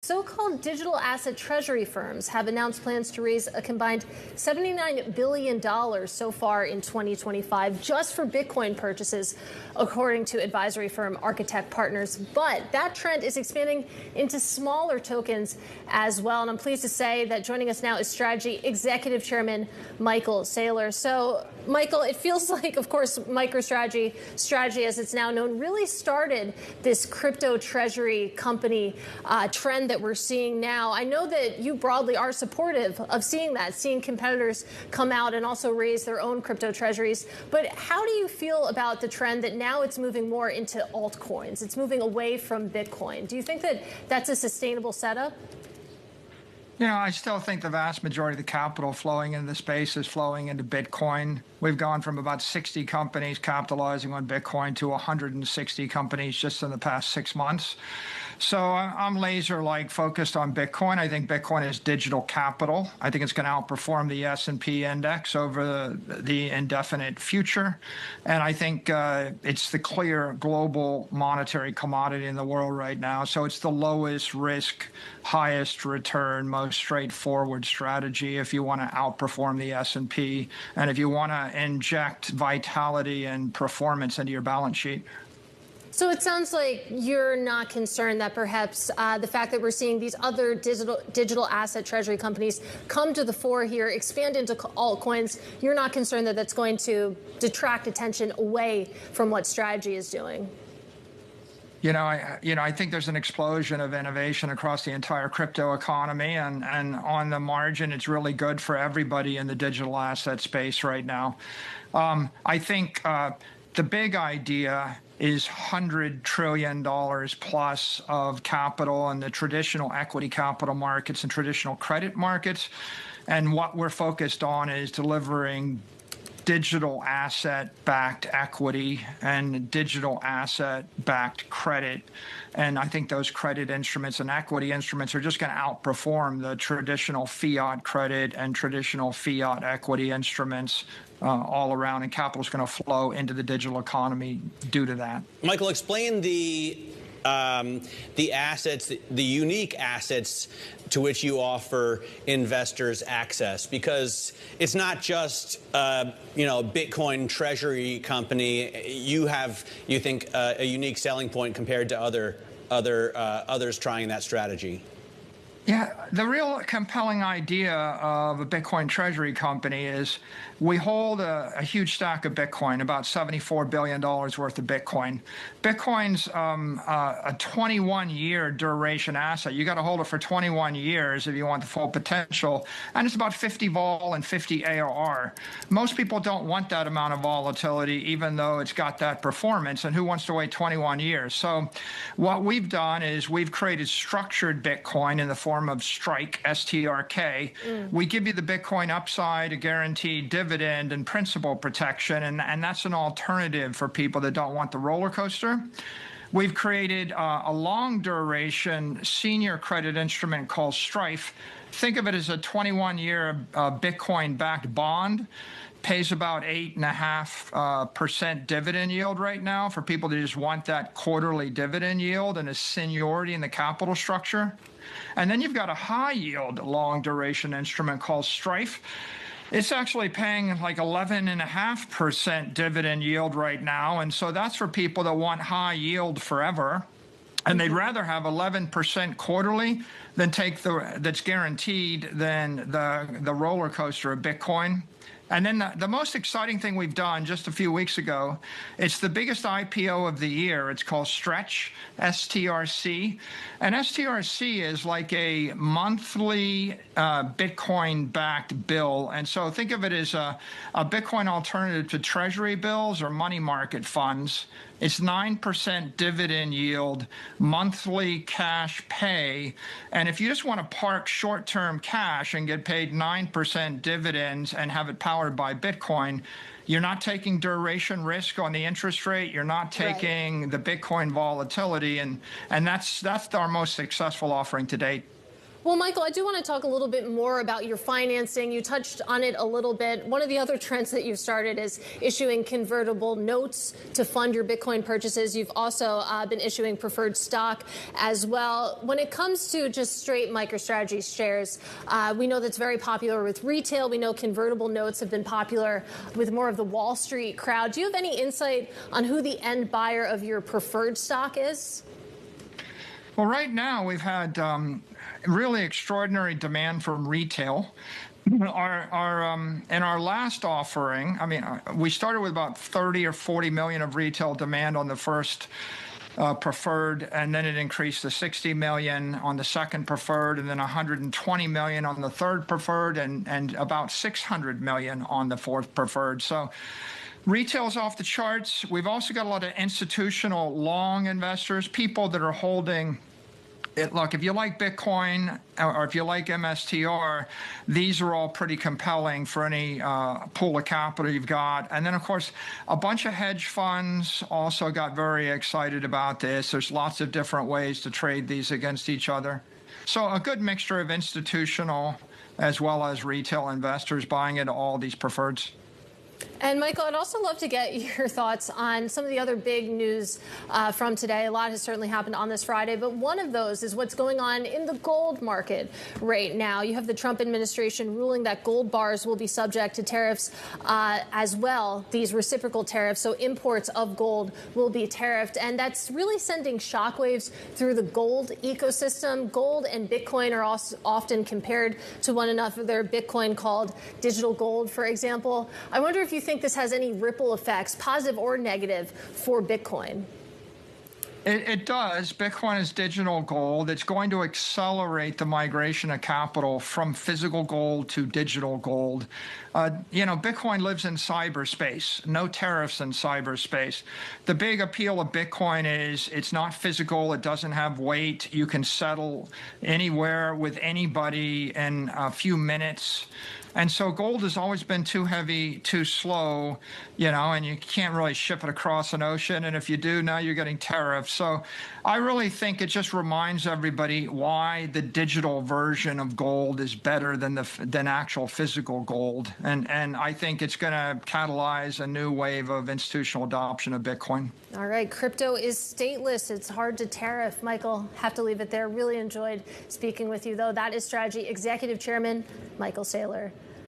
So-called digital asset treasury firms have announced plans to raise a combined $79 billion so far in 2025 just for Bitcoin purchases, according to advisory firm Architect Partners. But that trend is expanding into smaller tokens as well. And I'm pleased to say that joining us now is Strategy Executive Chairman Michael Saylor. So, Michael, it feels like, of course, MicroStrategy, Strategy as it's now known, really started this crypto treasury company trend that we're seeing now. I know that you broadly are supportive of seeing that, seeing competitors come out and also raise their own crypto treasuries. But how do you feel about the trend that now it's moving more into altcoins? It's moving away from Bitcoin. Do you think that that's a sustainable setup? I still think the vast majority of the capital flowing into the space is flowing into Bitcoin. We've gone from about 60 companies capitalizing on Bitcoin to 160 companies just in the past 6 months. So I'm laser-like focused on Bitcoin. I think Bitcoin is digital capital. I think it's going to outperform the S&P index over the indefinite future. And I think it's the clear global monetary commodity in the world right now. So it's the lowest risk, highest return, most straightforward strategy if you want to outperform the S&P and if you want to inject vitality and performance into your balance sheet. So it sounds like you're not concerned that perhaps the fact that we're seeing these other digital asset treasury companies come to the fore here, expand into altcoins, you're not concerned that that's going to detract attention away from what Strategy is doing? I think there's an explosion of innovation across the entire crypto economy, and on the margin, it's really good for everybody in the digital asset space right now. I think the big idea is $100 trillion plus of capital in the traditional equity capital markets and traditional credit markets. And what we're focused on is delivering digital asset-backed equity and digital asset-backed credit. And I think those credit instruments and equity instruments are just going to outperform the traditional fiat credit and traditional fiat equity instruments all around, and capital is going to flow into the digital economy due to that. Michael, explain the assets, the unique assets to which you offer investors access, because it's not just Bitcoin treasury company. You have, you think, a unique selling point compared to others trying that strategy. Yeah, the real compelling idea of a Bitcoin treasury company is we hold a huge stack of Bitcoin, about $74 billion worth of Bitcoin. Bitcoin's a 21-year duration asset. You got to hold it for 21 years if you want the full potential. And it's about 50 vol and 50 ARR. Most people don't want that amount of volatility, even though it's got that performance. And who wants to wait 21 years? So what we've done is we've created structured Bitcoin in the form of Strike, STRK. We give you the Bitcoin upside, a guaranteed dividend, and principal protection, and that's an alternative for people that don't want the roller coaster. We've created a long duration senior credit instrument called Strife. Think of it as a 21-year Bitcoin-backed bond. Pays about 8.5% dividend yield right now for people that just want that quarterly dividend yield and a seniority in the capital structure. And then you've got a high yield long duration instrument called Strife. It's actually paying like 11.5% dividend yield right now. And so that's for people that want high yield forever. And they'd rather have 11% quarterly than take that's guaranteed than the roller coaster of Bitcoin. And then the most exciting thing we've done just a few weeks ago, it's the biggest IPO of the year. It's called Stretch, STRC. And STRC is like a monthly Bitcoin-backed bill. And so think of it as a Bitcoin alternative to treasury bills or money market funds. It's 9% dividend yield, monthly cash pay. And if you just want to park short-term cash and get paid 9% dividends and have it powered by Bitcoin, you're not taking duration risk on the interest rate. You're not taking the Bitcoin volatility. And that's our most successful offering to date. Well, Michael, I do want to talk a little bit more about your financing. You touched on it a little bit. One of the other trends that you've started is issuing convertible notes to fund your Bitcoin purchases. You've also been issuing preferred stock as well. When it comes to just straight MicroStrategy shares, we know that's very popular with retail. We know convertible notes have been popular with more of the Wall Street crowd. Do you have any insight on who the end buyer of your preferred stock is? Well, right now we've had really extraordinary demand from retail. In our last offering, I mean, we started with about 30 or 40 million of retail demand on the first preferred, and then it increased to 60 million on the second preferred, and then 120 million on the third preferred, and about 600 million on the fourth preferred. So retail's off the charts. We've also got a lot of institutional long investors, people that are holding it. Look, if you like Bitcoin or if you like MSTR, these are all pretty compelling for any pool of capital you've got. And then, of course, a bunch of hedge funds also got very excited about this. There's lots of different ways to trade these against each other. So a good mixture of institutional as well as retail investors buying into all these preferreds. And Michael, I'd also love to get your thoughts on some of the other big news from today. A lot has certainly happened on this Friday, but one of those is what's going on in the gold market right now. You have the Trump administration ruling that gold bars will be subject to tariffs as well, these reciprocal tariffs. So imports of gold will be tariffed, and that's really sending shockwaves through the gold ecosystem. Gold and Bitcoin are also often compared to one another. Bitcoin called digital gold, for example. I wonder if you think this has any ripple effects, positive or negative, for Bitcoin. It does. Bitcoin is digital gold. It's going to accelerate the migration of capital from physical gold to digital gold. Bitcoin lives in cyberspace. No tariffs in cyberspace. The big appeal of Bitcoin is it's not physical. It doesn't have weight. You can settle anywhere with anybody in a few minutes. And so gold has always been too heavy, too slow, and you can't really ship it across an ocean. And if you do, now you're getting tariffs. So I really think it just reminds everybody why the digital version of gold is better than actual physical gold. And I think it's going to catalyze a new wave of institutional adoption of Bitcoin. All right. Crypto is stateless. It's hard to tariff. Michael, have to leave it there. Really enjoyed speaking with you, though. That is Strategy Executive Chairman Michael Saylor.